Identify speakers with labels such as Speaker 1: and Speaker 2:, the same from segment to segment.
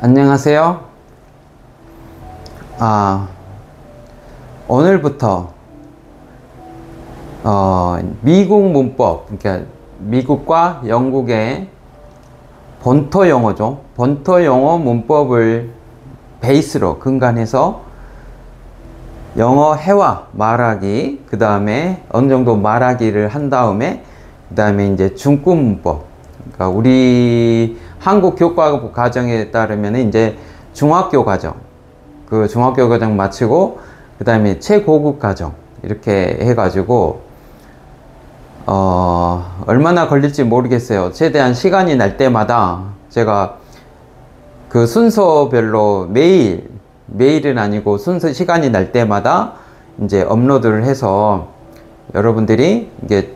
Speaker 1: 안녕하세요. 오늘부터 미국 문법, 그러니까 미국과 영국의 본토 영어죠. 본토 영어 문법을 베이스로 근간해서 영어 회화, 말하기, 그 다음에 어느 정도 말하기를 한 다음에 그 다음에 이제 중급 문법, 그러니까 우리 한국 교과 과정에 따르면 이제 중학교 과정, 그 중학교 과정 마치고 그 다음에 최고급 과정 이렇게 해가지고 얼마나 걸릴지 모르겠어요. 최대한 시간이 날 때마다 제가 그 순서별로 매일은 아니고 순서 시간이 날 때마다 이제 업로드를 해서 여러분들이 이게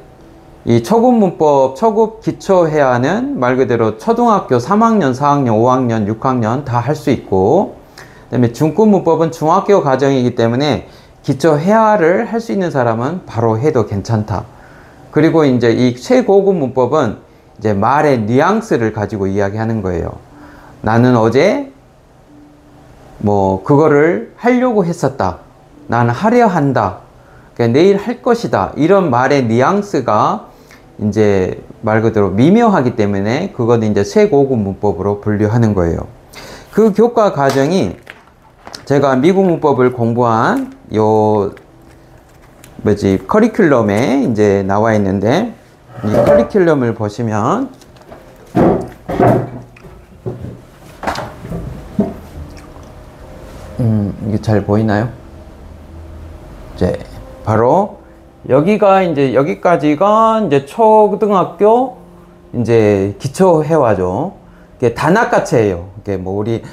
Speaker 1: 이 초급 문법, 초급 기초 회화는 말 그대로 초등학교 3학년, 4학년, 5학년, 6학년 다 할 수 있고, 그 다음에 중급 문법은 중학교 과정이기 때문에 기초 회화를 할 수 있는 사람은 바로 해도 괜찮다. 그리고 이제 이 최고급 문법은 이제 말의 뉘앙스를 가지고 이야기하는 거예요. 나는 어제 뭐 그거를 하려고 했었다. 나는 하려 한다. 그러니까 내일 할 것이다. 이런 말의 뉘앙스가 이제 말 그대로 미묘하기 때문에 그거는 이제 최고급 문법으로 분류하는 거예요. 그 교과 과정이 제가 미국 문법을 공부한 커리큘럼에 이제 나와 있는데, 이 커리큘럼을 보시면 이게 잘 보이나요? 이제 바로 여기가 이제 여기까지가 이제 초등학교 이제 기초 회화죠. 이게 단아까체예요. 이게 뭐 우리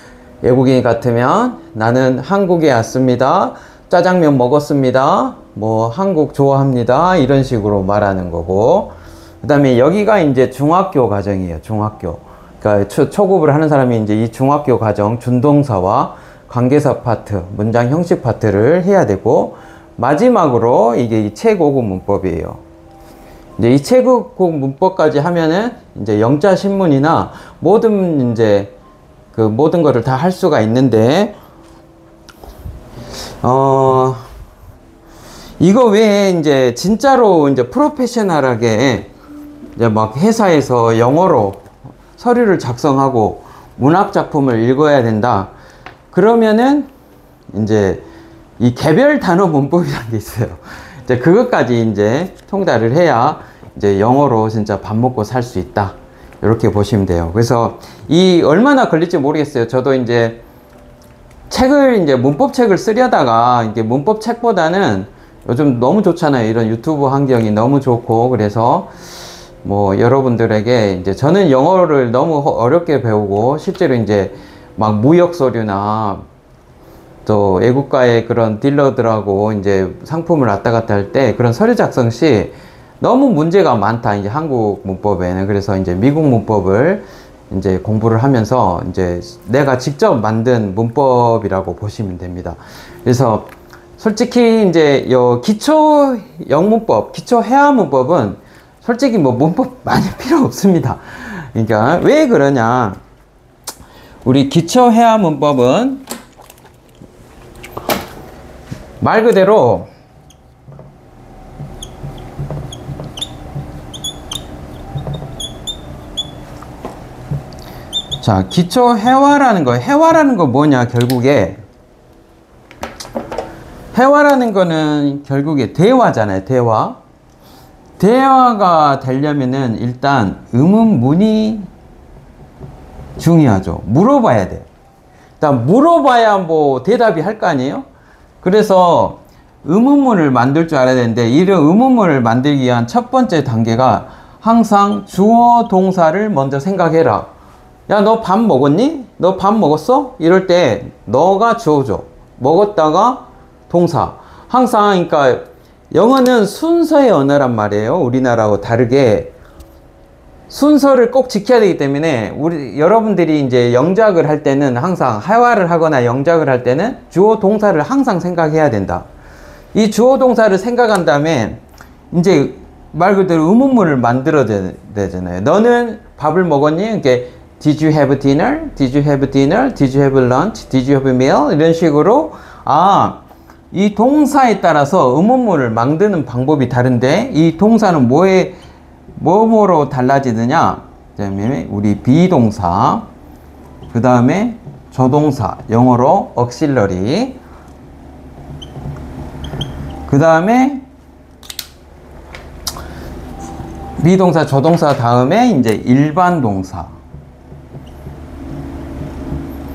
Speaker 1: 외국인 같으면 나는 한국에 왔습니다. 짜장면 먹었습니다. 뭐 한국 좋아합니다. 이런 식으로 말하는 거고, 그 다음에 여기가 이제 중학교 과정이에요. 중학교. 그러니까 초급을 하는 사람이 이제 이 중학교 과정 준동사와 관계사 파트, 문장 형식 파트를 해야 되고, 마지막으로 이게 이 최고급 문법이에요. 이제 이 최고급 문법까지 하면은 이제 영자 신문이나 모든 이제 그 모든 거를 다 할 수가 있는데, 이거 외에 이제 진짜로 이제 프로페셔널하게 이제 막 회사에서 영어로 서류를 작성하고 문학 작품을 읽어야 된다. 그러면은 이제 이 개별 단어 문법이라는 게 있어요. 이제 그것까지 이제 통달을 해야 이제 영어로 진짜 밥 먹고 살 수 있다. 이렇게 보시면 돼요. 그래서 이 얼마나 걸릴지 모르겠어요. 저도 이제 책을 이제 문법 책을 쓰려다가 이게 문법 책보다는 요즘 너무 좋잖아요. 이런 유튜브 환경이 너무 좋고, 그래서 뭐 여러분들에게 이제 저는 영어를 너무 어렵게 배우고 실제로 이제 막 무역 서류나 또 외국가의 그런 딜러들하고 이제 상품을 왔다 갔다 할 때 그런 서류 작성 시 너무 문제가 많다. 이제 한국 문법에는. 그래서 이제 미국 문법을 이제 공부를 하면서 이제 내가 직접 만든 문법이라고 보시면 됩니다. 그래서 솔직히 이제 요 기초 영문법, 기초 회화 문법은 솔직히 뭐 문법 많이 필요 없습니다. 그러니까 왜 그러냐? 우리 기초 회화 문법은 말 그대로 자, 기초 회화라는 거 뭐냐? 결국에 회화라는 거는 결국에 대화잖아요. 대화가 되려면은 일단 의문문이 중요하죠. 물어봐야 돼. 일단 물어봐야 뭐 대답이 할 거 아니에요? 그래서 의문문을 만들 줄 알아야 되는데, 이런 의문문을 만들기 위한 첫 번째 단계가 항상 주어 동사를 먼저 생각해라. 야, 너 밥 먹었니? 너 밥 먹었어? 이럴 때 너가 주어죠. 먹었다가 동사. 항상 그러니까 영어는 순서의 언어란 말이에요. 우리나라하고 다르게 순서를 꼭 지켜야 되기 때문에 여러분들이 이제 영작을 할 때는 항상 회화를 하거나 영작을 할 때는 주어 동사를 항상 생각해야 된다. 이 주어 동사를 생각한 다음에 이제 말 그대로 의문문을 만들어야 되잖아요. 너는 밥을 먹었니? 이렇게 Did you have dinner? Did you have dinner? Did you have lunch? Did you have a meal? 이런 식으로 이 동사에 따라서 의문문을 만드는 방법이 다른데 이 동사는 뭐로 달라지느냐? 그다음에 우리 비동사, 그 다음에 조동사, 영어로 auxiliary, 그 다음에 비동사, 조동사 다음에 이제 일반 동사.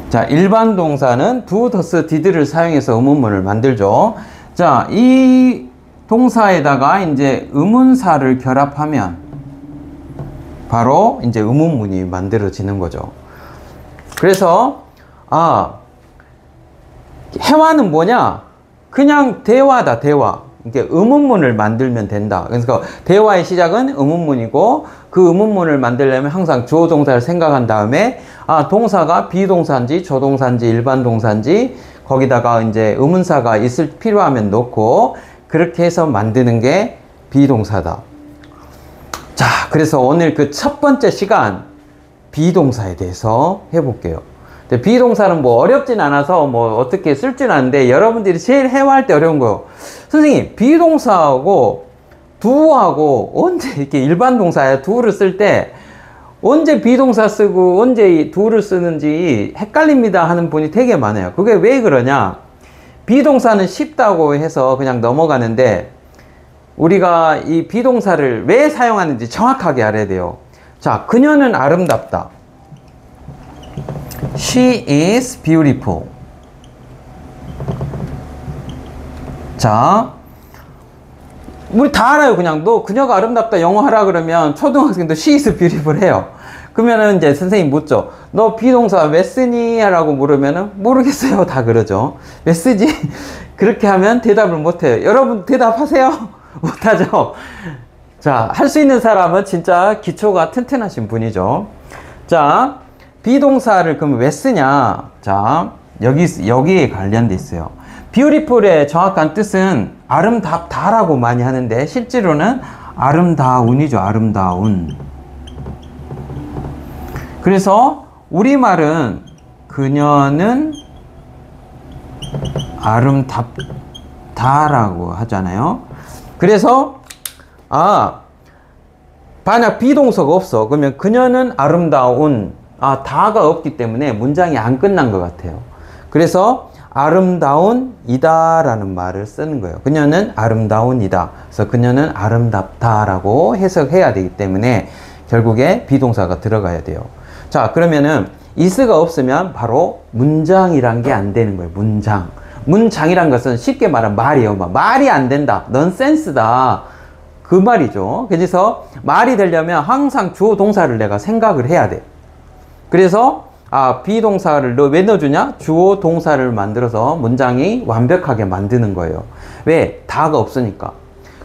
Speaker 1: 자, 일반 동사는 do, does, did를 사용해서 의문문을 만들죠. 자, 이 동사에다가 이제 의문사를 결합하면 바로 이제 의문문이 만들어지는 거죠. 그래서 해와는 뭐냐? 그냥 대화다, 대화. 이게 의문문을 만들면 된다. 그래서 대화의 시작은 의문문이고 그 의문문을 만들려면 항상 주어 동사를 생각한 다음에 동사가 비동사인지 조동사인지 일반 동사인지 거기다가 이제 의문사가 필요하면 넣고 그렇게 해서 만드는 게 비동사다. 자, 그래서 오늘 그 첫 번째 시간 비동사에 대해서 해볼게요. 근데 비동사는 뭐 어렵진 않아서 뭐 어떻게 쓸진 않은데 여러분들이 제일 회화할 때 어려운 거요. 선생님, 비동사하고 do하고 언제 이렇게 일반 동사야 do를 쓸 때 언제 비동사 쓰고 언제 do를 쓰는지 헷갈립니다 하는 분이 되게 많아요. 그게 왜 그러냐? 비동사는 쉽다고 해서 그냥 넘어가는데 우리가 이 비동사를 왜 사용하는지 정확하게 알아야 돼요. 자, 그녀는 아름답다. She is beautiful. 자, 우리 다 알아요. 그냥 그녀가 아름답다 영어 하라 그러면 초등학생도 she is beautiful 해요. 그러면은 이제 선생님 묻죠. 너 비동사 왜 쓰니? 라고 물으면은 모르겠어요. 다 그러죠. 왜 쓰지? 그렇게 하면 대답을 못해요. 여러분 대답하세요. 못하죠. 자, 할 수 있는 사람은 진짜 기초가 튼튼하신 분이죠. 자, 비동사를 그럼 왜 쓰냐? 자, 여기에 관련돼 있어요. beautiful의 정확한 뜻은 아름답다라고 많이 하는데 실제로는 아름다운이죠. 아름다운. 그래서 우리말은 그녀는 아름답다라고 하잖아요. 그래서 만약 비동사가 없어. 그러면 그녀는 아름다운 다가 없기 때문에 문장이 안 끝난 것 같아요. 그래서 아름다운이다 라는 말을 쓰는 거예요. 그녀는 아름다운이다. 그래서 그녀는 아름답다 라고 해석해야 되기 때문에 결국에 비동사가 들어가야 돼요. 자, 그러면은 is가 없으면 바로 문장이란 게 안 되는 거예요. 문장이란 것은 쉽게 말하면 말이에요. 말이 안 된다. 넌센스다. 그 말이죠. 그래서 말이 되려면 항상 주어 동사를 내가 생각을 해야 돼. 그래서 비동사를 왜 넣어주냐? 주어 동사를 만들어서 문장이 완벽하게 만드는 거예요. 왜? 다가 없으니까.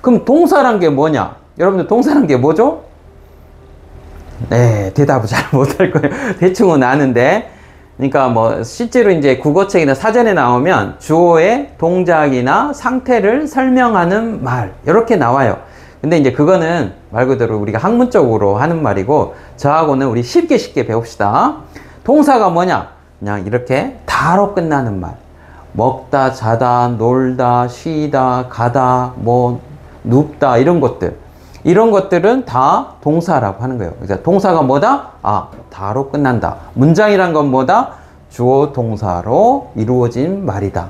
Speaker 1: 그럼 동사란 게 뭐냐? 여러분들 동사란 게 뭐죠? 네, 대답을 잘 못할 거예요. 대충은 아는데. 그러니까 뭐 실제로 이제 국어책이나 사전에 나오면 주어의 동작이나 상태를 설명하는 말 이렇게 나와요. 근데 이제 그거는 말 그대로 우리가 학문적으로 하는 말이고 저하고는 우리 쉽게 배웁시다. 동사가 뭐냐? 그냥 이렇게 다로 끝나는 말. 먹다, 자다, 놀다, 쉬다, 가다, 뭐 눕다 이런 것들. 이런 것들은 다 동사라고 하는 거예요. 그래서 동사가 뭐다? 다로 끝난다. 문장이란 건 뭐다? 주어 동사로 이루어진 말이다.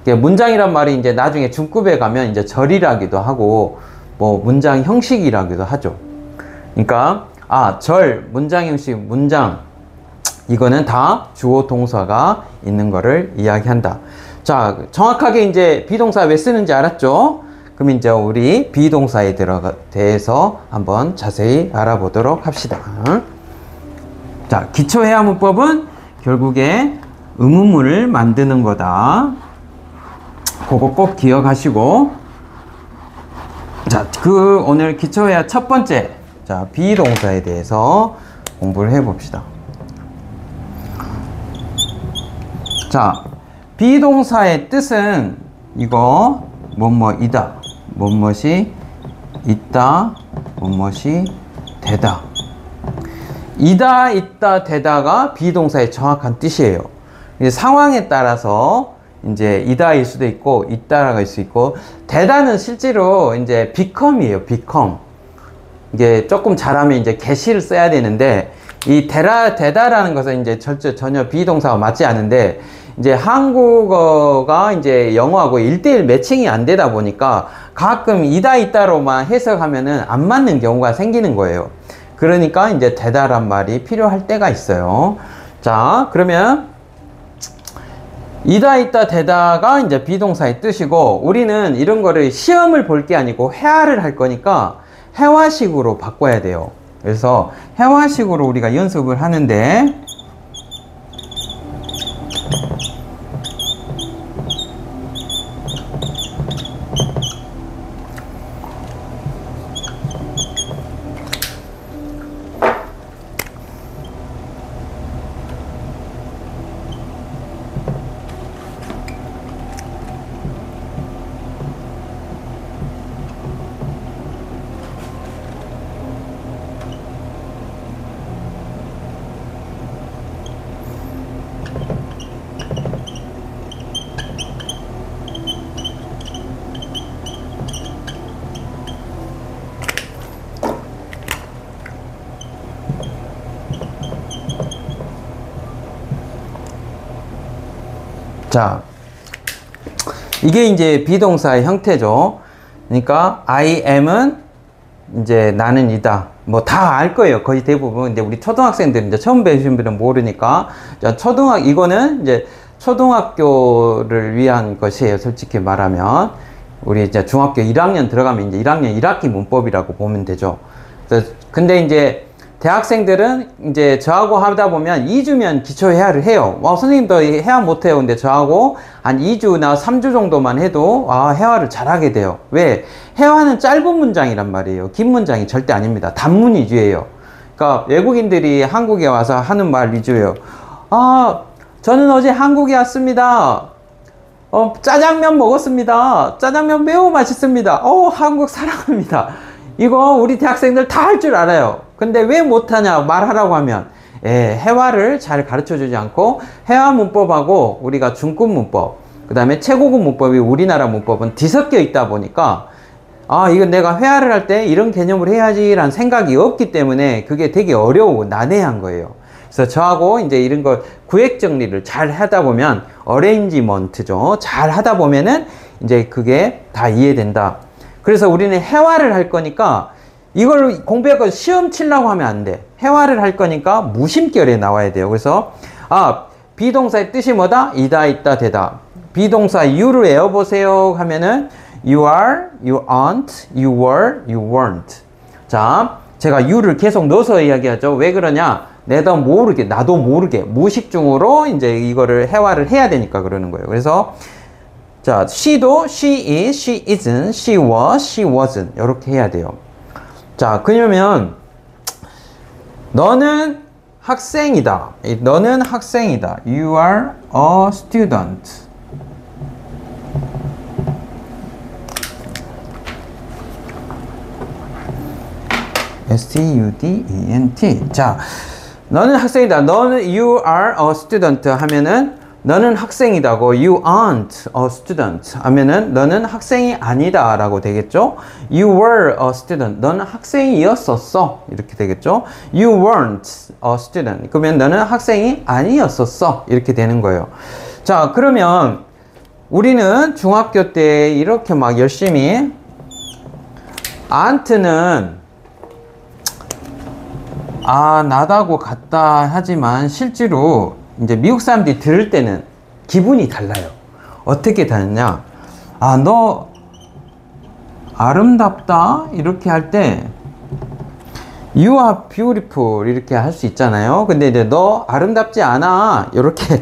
Speaker 1: 문장이란 말이 이제 나중에 중급에 가면 이제 절이라기도 하고 뭐 문장 형식이라기도 하죠. 그러니까 절, 문장 형식, 문장 이거는 다 주어 동사가 있는 거를 이야기한다. 자, 정확하게 이제 비동사 왜 쓰는지 알았죠? 그럼 이제 우리 비동사에 대해서 한번 자세히 알아보도록 합시다. 자, 기초회화문법은 결국에 의문문을 만드는 거다. 그거 꼭 기억하시고. 자, 오늘 기초회화 첫 번째. 자, 비동사에 대해서 공부를 해봅시다. 자, 비동사의 뜻은 이거 뭐뭐이다. 무엇이 있다, 무엇이 되다. 이다, 있다, 되다가 비동사의 정확한 뜻이에요. 상황에 따라서 이제 이다일 수도 있고, 있다라고 할 수 있고, 되다는 실제로 이제 become이에요, become. 이게 조금 잘하면 이제 get을 써야 되는데, 이 되다라는 것은 이제 전혀 비동사와 맞지 않은데, 이제 한국어가 이제 영어하고 1:1 매칭이 안 되다 보니까 가끔 이다 있다로만 해석하면은 안 맞는 경우가 생기는 거예요. 그러니까 이제 되다란 말이 필요할 때가 있어요. 자, 그러면 이다 있다 되다가 이제 비동사의 뜻이고, 우리는 이런 거를 시험을 볼 게 아니고 회화를 할 거니까 회화식으로 바꿔야 돼요. 그래서 회화식으로 우리가 연습을 하는데, 자, 이게 이제 비동사의 형태죠. 그러니까 I am은 이제 나는 이다. 뭐 다 알 거예요. 거의 대부분. 근데 우리 초등학생들은 이제 처음 배우신 분은 모르니까. 자, 이거는 이제 초등학교를 위한 것이에요. 솔직히 말하면. 우리 이제 중학교 1학년 들어가면 이제 1학년 1학기 문법이라고 보면 되죠. 근데 이제 대학생들은 이제 저하고 하다 보면 2주면 기초회화를 해요. 선생님도 회화 못해요. 근데 저하고 한 2주나 3주 정도만 해도 회화를 잘하게 돼요. 왜? 회화는 짧은 문장이란 말이에요. 긴 문장이 절대 아닙니다. 단문 위주예요. 그러니까 외국인들이 한국에 와서 하는 말 위주예요. 저는 어제 한국에 왔습니다. 짜장면 먹었습니다. 짜장면 매우 맛있습니다. 한국 사랑합니다. 이거 우리 대학생들 다 할 줄 알아요. 근데 왜 못하냐 말하라고 하면 회화를 잘 가르쳐주지 않고, 회화 문법하고 우리가 중급 문법, 그 다음에 최고급 문법이 우리나라 문법은 뒤섞여 있다 보니까 이건 내가 회화를 할 때 이런 개념을 해야지 라는 생각이 없기 때문에 그게 되게 어려우고 난해한 거예요. 그래서 저하고 이제 이런 거 구획 정리를 잘 하다 보면, 어레인지먼트죠. 잘 하다 보면은 이제 그게 다 이해된다. 그래서 우리는 회화를 할 거니까 이걸 공부할 거 시험 치려고 하면 안 돼. 회화를 할 거니까 무심결에 나와야 돼요. 그래서 비동사의 뜻이 뭐다? 이다, 있다, 되다. 비동사 you를 외워보세요 하면은 you are, you aren't, you were, you weren't. 자, 제가 you를 계속 넣어서 이야기하죠. 왜 그러냐? 나도 모르게 무의식중으로 이제 이거를 회화를 해야 되니까 그러는 거예요. 그래서 자, she도 she is, she isn't, she was, she wasn't 이렇게 해야 돼요. 자, 그러면 너는 학생이다. 너는 학생이다. You are a student. S-T-U-D-E-N-T. 자, 너는 학생이다. you are a student 하면은 너는 학생이다고, you aren't a student 하면은 너는 학생이 아니다 라고 되겠죠. You were a student. 너는 학생이었었어. 이렇게 되겠죠. You weren't a student. 그러면 너는 학생이 아니었었어. 이렇게 되는 거예요. 자, 그러면 우리는 중학교 때 이렇게 막 열심히 aren't는 나다고 같다 하지만 실제로 이제 미국 사람들이 들을 때는 기분이 달라요. 어떻게 다르냐? 너 아름답다 이렇게 할 때 You are beautiful 이렇게 할 수 있잖아요. 근데 이제 너 아름답지 않아 이렇게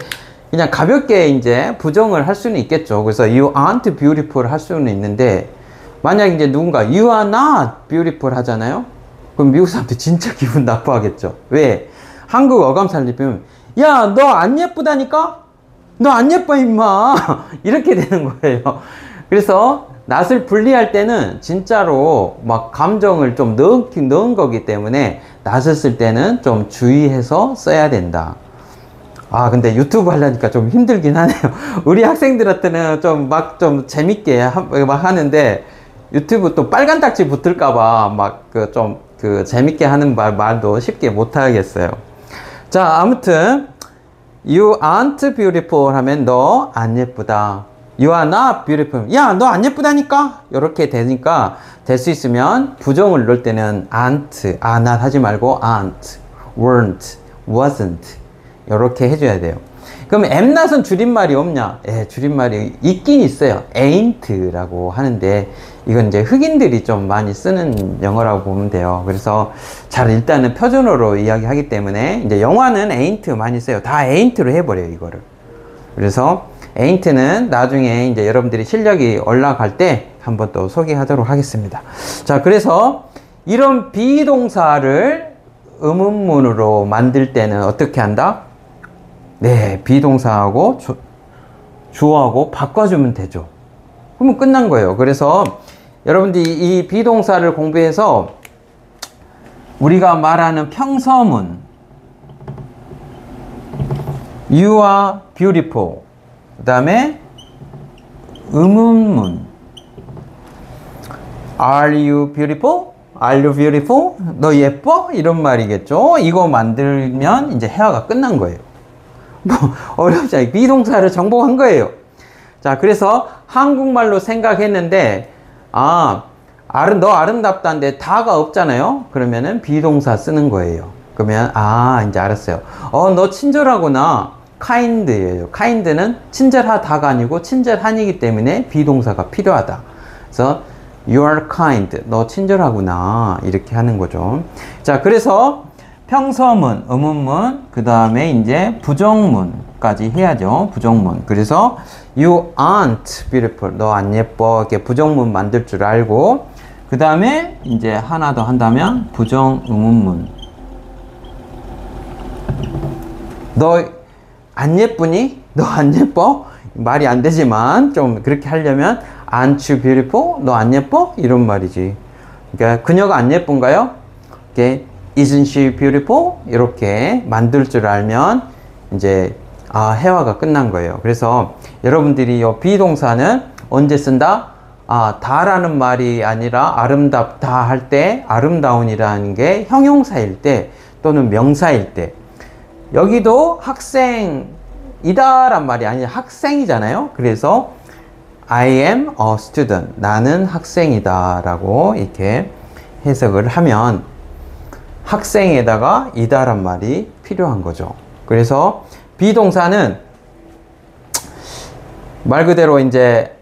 Speaker 1: 그냥 가볍게 이제 부정을 할 수는 있겠죠. 그래서 You aren't beautiful 할 수는 있는데, 만약 이제 누군가 You are not beautiful 하잖아요. 그럼 미국 사람들 진짜 기분 나빠하겠죠. 왜? 한국 어감살리 보면 야, 너 안 예쁘다니까? 너 안 예뻐 임마. 이렇게 되는 거예요. 그래서 낫을 분리할 때는 진짜로 막 감정을 좀 넣은 거기 때문에 낫을 쓸 때는 좀 주의해서 써야 된다. 아, 근데 유튜브 하려니까 좀 힘들긴 하네요. 우리 학생들한테는 좀 재밌게 막 하는데 유튜브 또 빨간 딱지 붙을까봐 막 재밌게 하는 말도 쉽게 못 하겠어요. 자, 아무튼 You aren't beautiful 하면 너 안 예쁘다. You are not beautiful. 야, 너 안 예쁘다니까? 이렇게 되니까 될 수 있으면 부정을 넣을 때는 aren't, are not 하지 말고 aren't, weren't, wasn't 이렇게 해줘야 돼요. 그럼 amnot은 줄임말이 없냐? 예, 줄임말이 있긴 있어요. ain't라고 하는데 이건 이제 흑인들이 좀 많이 쓰는 영어라고 보면 돼요. 그래서 잘 일단은 표준어로 이야기하기 때문에 이제 영화는 ain't 많이 써요. 다 ain't로 해버려요, 이거를. 그래서 ain't는 나중에 이제 여러분들이 실력이 올라갈 때 한번 또 소개하도록 하겠습니다. 자, 그래서 이런 비동사를 의문문으로 만들 때는 어떻게 한다? 네, 비동사하고 주어하고 바꿔주면 되죠. 그러면 끝난 거예요. 그래서 여러분들이 이 비동사를 공부해서 우리가 말하는 평서문 You are beautiful, 그 다음에 의문문 Are you beautiful? Are you beautiful? 너 예뻐? 이런 말이겠죠. 이거 만들면 이제 회화가 끝난 거예요. 뭐 어렵지 않아요. 비동사를 정복한 거예요. 자, 그래서 한국말로 생각했는데 너 아름답다인데 다가 없잖아요. 그러면은 비동사 쓰는 거예요. 그러면 이제 알았어요. 너 친절하구나. kind예요. kind는 친절하다가 아니고 친절한이기 때문에 비동사가 필요하다. 그래서 you are kind. 너 친절하구나. 이렇게 하는 거죠. 자, 그래서 평서문, 의문문, 그 다음에 이제 부정문까지 해야죠. 부정문. 그래서 you aren't beautiful. 너 안 예뻐. 이렇게 부정문 만들 줄 알고, 그 다음에 이제 하나 더 한다면 부정 의문문. 너 안 예쁘니? 너 안 예뻐? 말이 안 되지만 좀 그렇게 하려면 aren't you beautiful? 너 안 예뻐? 이런 말이지. 그러니까 그녀가 안 예쁜가요? 이렇게 Isn't she beautiful? 이렇게 만들 줄 알면 이제 회화가 끝난 거예요. 그래서 여러분들이 이 비동사는 언제 쓴다? 다라는 말이 아니라 아름답다 할 때 아름다운이라는 게 형용사일 때 또는 명사일 때, 여기도 학생이다란 말이 아니라 학생이잖아요. 그래서 I am a student. 나는 학생이다 라고 이렇게 해석을 하면 학생에다가 이다란 말이 필요한 거죠. 그래서 비동사는 말 그대로 이제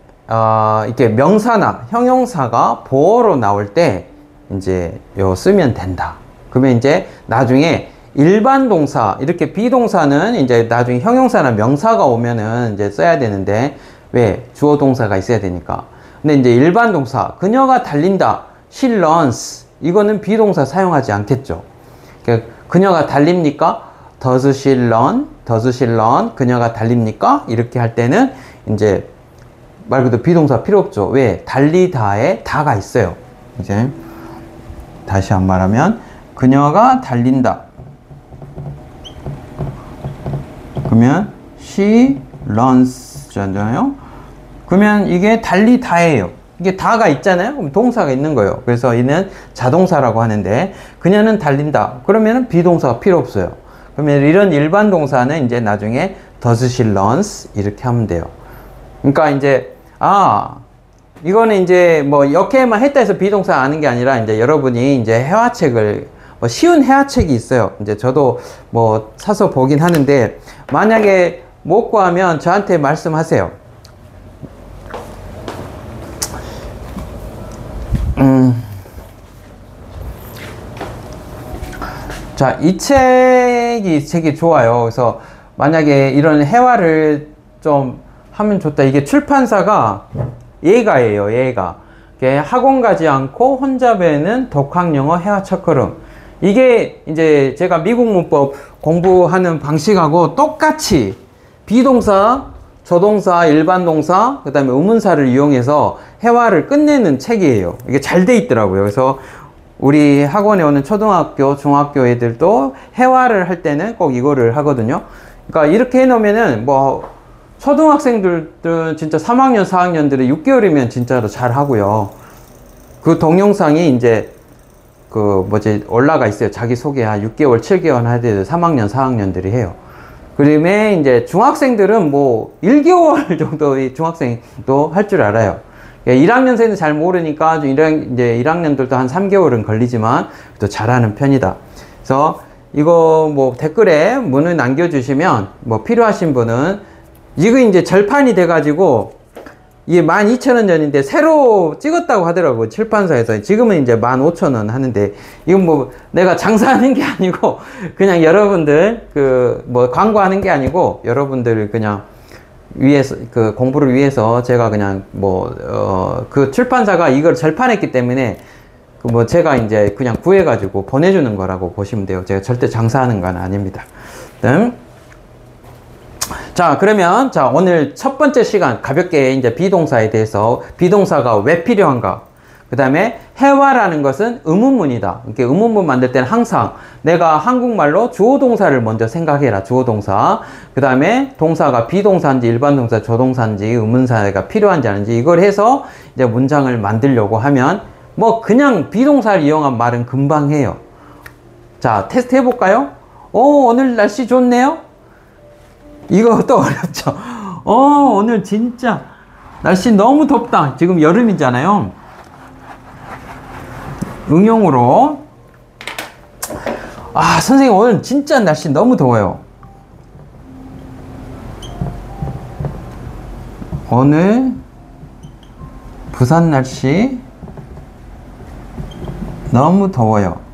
Speaker 1: 이렇게 명사나 형용사가 보어로 나올 때 이제 쓰면 된다. 그러면 이제 나중에 일반 동사, 이렇게 비동사는 이제 나중에 형용사나 명사가 오면은 이제 써야 되는데, 왜? 주어 동사가 있어야 되니까. 근데 이제 일반 동사, 그녀가 달린다, she runs. 이거는 비동사 사용하지 않겠죠. 그녀가 달립니까? Does she run? Does she run? 그녀가 달립니까? 이렇게 할 때는 이제 말 그대로 비동사 필요 없죠. 왜? 달리다에 다가 있어요. 이제 다시 한 말하면 그녀가 달린다. 그러면 she runs 잖아요. 그러면 이게 달리다예요. 이게 다가 있잖아요. 그럼 동사가 있는 거예요. 그래서 이는 자동사라고 하는데, 그녀는 달린다. 그러면 비동사가 필요 없어요. 그러면 이런 일반 동사는 이제 나중에 does she runs 이렇게 하면 돼요. 그러니까 이제 이거는 이제 뭐 이렇게만 했다 해서 비동사 아는 게 아니라, 이제 여러분이 이제 회화책을 쉬운 회화책이 있어요. 이제 저도 뭐 사서 보긴 하는데, 만약에 못 구하면 저한테 말씀하세요. 자, 이 책이 좋아요. 그래서 만약에 이런 회화를 좀 하면 좋다. 이게 출판사가 예가예요, 예가. 학원 가지 않고 혼자 배우는 독학영어 회화 첫걸음. 이게 이제 제가 미국 문법 공부하는 방식하고 똑같이 비동사 조동사, 일반 동사, 그 다음에 의문사를 이용해서 회화를 끝내는 책이에요. 이게 잘 돼 있더라고요. 그래서 우리 학원에 오는 초등학교, 중학교 애들도 회화를 할 때는 꼭 이거를 하거든요. 그러니까 이렇게 해놓으면은 뭐 초등학생들은 진짜 3학년, 4학년들이 6개월이면 진짜로 잘 하고요. 그 동영상이 이제 올라가 있어요. 자기소개 한 6개월, 7개월 할 때 3학년, 4학년들이 해요. 그 다음에 이제 중학생들은 뭐 1개월 정도의 중학생도 할 줄 알아요. 1학년생은 잘 모르니까 이제 1학년들도 한 3개월은 걸리지만 또 잘하는 편이다. 그래서 이거 뭐 댓글에 문을 남겨주시면 뭐 필요하신 분은 이거 이제 절판이 돼가지고 이게 12,000원 전인데 새로 찍었다고 하더라고요. 출판사에서. 지금은 이제 15,000원 하는데 이건 뭐 내가 장사하는 게 아니고 그냥 여러분들 뭐 광고하는 게 아니고 여러분들 그냥 위해서 공부를 위해서 제가 그냥 그 출판사가 이걸 절판했기 때문에 뭐 제가 이제 그냥 구해가지고 보내주는 거라고 보시면 돼요. 제가 절대 장사하는 건 아닙니다. 자, 그러면 오늘 첫 번째 시간 가볍게 이제 비동사에 대해서 비동사가 왜 필요한가? 그 다음에 회화라는 것은 의문문이다. 이렇게 의문문 만들 때는 항상 내가 한국말로 주어 동사를 먼저 생각해라. 주어 동사. 그 다음에 동사가 비동사인지 일반 동사, 조동사인지 의문사가 필요한지 아닌지 이걸 해서 이제 문장을 만들려고 하면 뭐 그냥 비동사를 이용한 말은 금방 해요. 자, 테스트 해볼까요? 오늘 날씨 좋네요. 이거 또 어렵죠. 오늘 진짜 날씨 너무 덥다. 지금 여름이잖아요. 응용으로 선생님 오늘 진짜 날씨 너무 더워요. 오늘 부산 날씨 너무 더워요.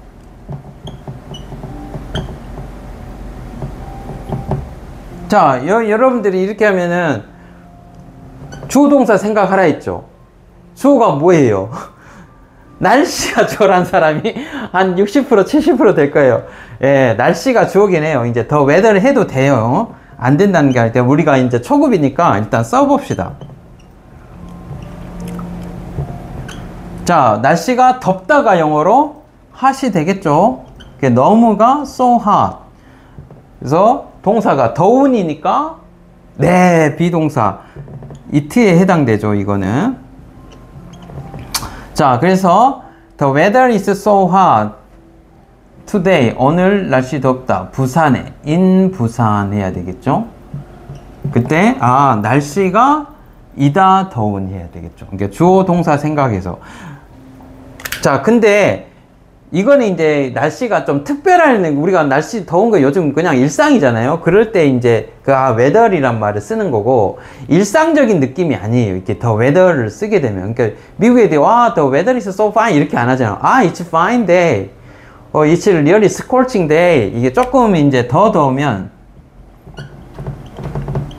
Speaker 1: 자, 여러분들이 이렇게 하면은 주어 동사 생각하라 했죠. 주어가 뭐예요? 날씨가 주어란 사람이 한 60%, 70% 될 거예요. 예, 날씨가 주어긴 해요. 이제 더 웨더를 해도 돼요. 안 된다는 게 아니라 우리가 이제 초급이니까 일단 써봅시다. 자, 날씨가 덥다가 영어로 hot이 되겠죠. 너무가 so hot. 그래서 동사가 더운이니까 네, 비동사 it에 해당되죠. 이거는. 자, 그래서 the weather is so hot today. 오늘 날씨 덥다. 부산에, in 부산 해야 되겠죠. 그때 날씨가 이다 더운 해야 되겠죠. 그러니까 주어 동사 생각해서. 자, 근데 이거는 이제 날씨가 좀 특별한, 우리가 날씨 더운 거 요즘 그냥 일상이잖아요. 그럴 때 이제 weather이란 말을 쓰는 거고, 일상적인 느낌이 아니에요. 이렇게 the weather를 쓰게 되면. 그러니까 미국 애들이 the weather is so fine 이렇게 안 하잖아요. it's fine day. it's really scorching day. 이게 조금 이제 더 더우면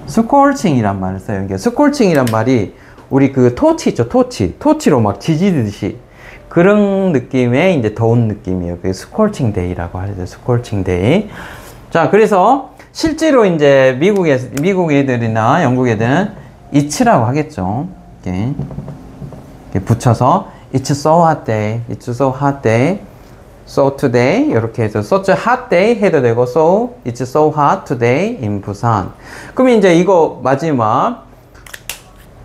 Speaker 1: scorching이란 말을 써요. 그러니까 scorching이란 말이 우리 토치 있죠. 토치로 막 지지듯이. 그런 느낌의 이제 더운 느낌이에요. 그게 스콜칭 데이라고 하죠. 스콜칭 데이. 자, 그래서 실제로 이제 미국 애들이나 영국 애들은 it'라고 하겠죠. 이렇게 붙여서 it's so hot day, it's so hot day, so today 이렇게 해서 such a hot day 해도 되고 so it's so hot today in Busan. 그러면 이제 이거 마지막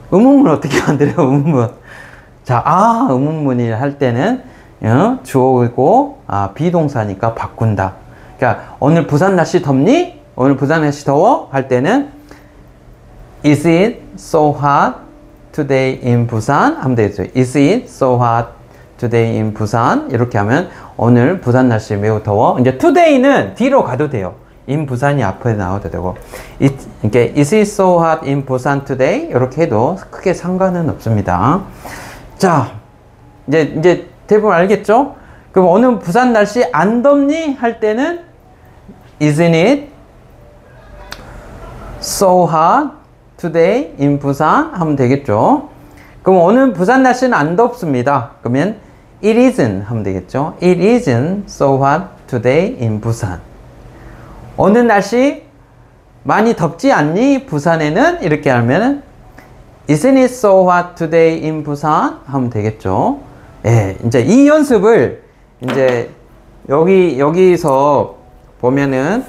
Speaker 1: 의문문 어떻게 만들어요? 의문문. 자, 의문문을 할 때는 주어이고 비동사니까 바꾼다. 그러니까 오늘 부산 날씨 덥니? 오늘 부산 날씨 더워? 할 때는 Is it so hot today in Busan? 하면 되겠죠. Is it so hot today in Busan? 이렇게 하면 오늘 부산 날씨 매우 더워. 이제 today는 뒤로 가도 돼요. in 부산이 앞에 나와도 되고. 이렇게 Is it so hot in Busan today? 이렇게 해도 크게 상관은 없습니다. 자, 이제 대부분 알겠죠? 그럼 오늘 부산 날씨 안 덥니? 할 때는 Isn't it so hot today in Busan? 하면 되겠죠? 그럼 오늘 부산 날씨는 안 덥습니다. 그러면 It isn't 하면 되겠죠? It isn't so hot today in Busan. 오늘 날씨 많이 덥지 않니? 부산에는? 이렇게 하면은 Isn't it so hot today in Busan? 하면 되겠죠. 예, 이제 이 연습을 이제 여기서 보면은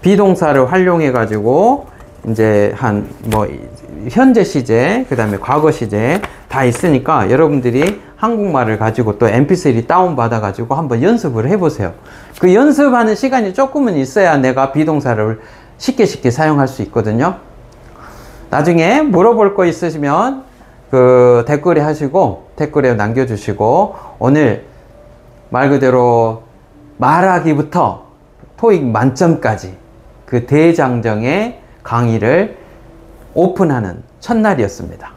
Speaker 1: 비동사를 활용해 가지고 이제 한 뭐 현재 시제, 그 다음에 과거 시제 다 있으니까 여러분들이 한국말을 가지고 또 mp3 다운 받아 가지고 한번 연습을 해 보세요. 그 연습하는 시간이 조금은 있어야 내가 비동사를 쉽게 사용할 수 있거든요. 나중에 물어볼 거 있으시면 그 댓글에 하시고 댓글에 남겨주시고, 오늘 말 그대로 말하기부터 토익 만점까지 그 대장정의 강의를 오픈하는 첫날이었습니다.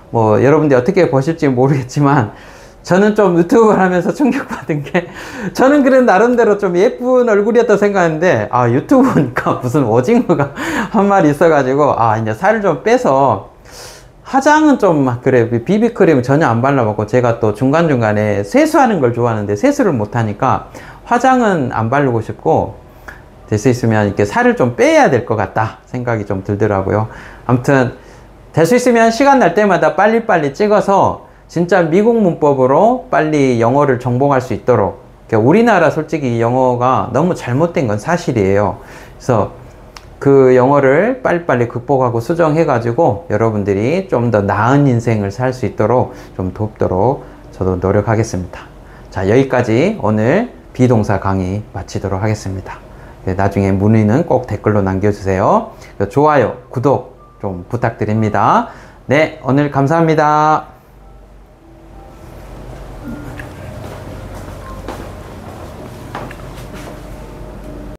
Speaker 1: 뭐 여러분들이 어떻게 보실지 모르겠지만 저는 좀 유튜브를 하면서 충격받은 게, 저는 그래 나름대로 좀 예쁜 얼굴이었다 생각했는데, 아 유튜브 보니까 무슨 오징어가 한 마리 있어가지고, 아 이제 살을 좀 빼서 화장은 좀 그래 비비크림 전혀 안 발라먹고, 제가 또 중간중간에 세수하는 걸 좋아하는데 세수를 못하니까 화장은 안 바르고 싶고, 될 수 있으면 이렇게 살을 좀 빼야 될 것 같다 생각이 좀 들더라고요. 아무튼 될 수 있으면 시간 날 때마다 빨리빨리 찍어서 진짜 미국 문법으로 빨리 영어를 정복할 수 있도록, 우리나라 솔직히 영어가 너무 잘못된 건 사실이에요. 그래서 그 영어를 빨리빨리 극복하고 수정해 가지고 여러분들이 좀 더 나은 인생을 살 수 있도록 좀 돕도록 저도 노력하겠습니다. 자, 여기까지 오늘 비동사 강의 마치도록 하겠습니다. 나중에 문의는 꼭 댓글로 남겨주세요. 좋아요, 구독 좀 부탁드립니다. 네, 오늘 감사합니다.